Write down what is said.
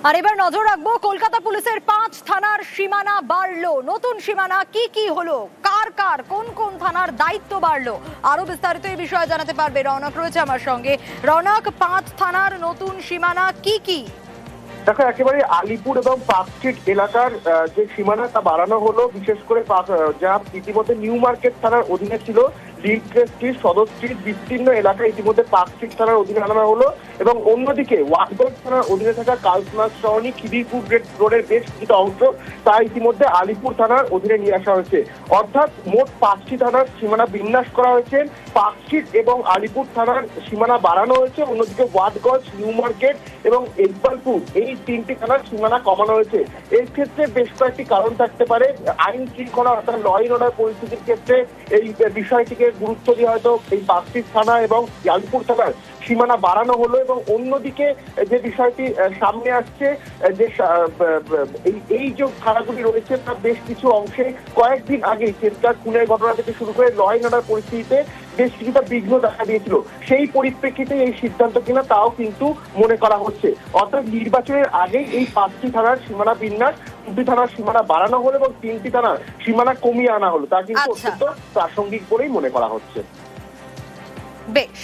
আর এবার নজর রাখবো কলকাতা পুলিশের 5 থানার সীমানা বাড়লো। নতুন সীমানা কি কি হলো, কার কার কোন কোন থানার দায়িত্ব বাড়লো, আরো বিস্তারিত এই বিষয়ে জানাতে পারবে রৌনক রয়েছে আমার সঙ্গে। রৌনক, 5 থানার নতুন সীমানা কি কি? দেখো, একেবারে আলিপুর এবং পার্কস্ট্রিট এলাকার যে সীমানা তা বাড়ানো হলো। বিশেষ করে যা ইতিমধ্যে নিউ মার্কেট থানার অধীনে ছিল, স্ট্রিট, সদর স্ট্রিট বিস্তীর্ণ এলাকা ইতিমধ্যে পার্কস্ট্রিট থানার অধীনে আনা হলো। এবং অন্যদিকে ওয়াটগঞ্জ থানার অধীনে থাকা কালসনাথ সরণি খিদিরপুর রোডের বেশ কিছুটা অংশ তা ইতিমধ্যে আলিপুর থানার অধীনে নিয়ে আসা হয়েছে। অর্থাৎ মোট 5টি থানার সীমানা বিন্যাস করা হয়েছে। পার্কস্ট্রিট এবং আলিপুর থানার সীমানা বাড়ানো হয়েছে। অন্যদিকে ওয়াটগঞ্জ, নিউ মার্কেট এবং ইকবালপুর এই 3টি থানার সীমানা কমানো হয়েছে। এর ক্ষেত্রে বেশ কয়েকটি কারণ থাকতে পারে। আইন শৃঙ্খলা অর্থাৎ ল অ্যান্ড অর্ডার পরিস্থিতির ক্ষেত্রে এই বিষয়টিকে গুরুত্ব দিয়ে হয়তো এই পার্কস্ট্রিট থানা এবং আলিপুর থানার সীমানা বাড়ানো হলো। এবং অন্যদিকে যে বিষয়টি সামনে আসছে যে এই যে থানাগুলি রয়েছে তার বেশ কিছু অংশে কয়েকদিন আগে চেষ্টার খুনের ঘটনা থেকে শুরু করে ল অ্যান্ড অর্ডার পরিস্থিতিতে বেশ কিছুটা বিঘ্ন দেখা দিয়েছিল। সেই পরিপ্রেক্ষিতে এই সিদ্ধান্ত কিনা তাও কিন্তু মনে করা হচ্ছে। অর্থাৎ নির্বাচনের আগেই এই 5টি থানার সীমানা বিন্যাস, 2টি থানার সীমানা বাড়ানো হলো এবং 3টি থানার সীমানা কমিয়ে আনা হলো। তা কিন্তু অত্যন্ত প্রাসঙ্গিক বলেই মনে করা হচ্ছে। বেশ।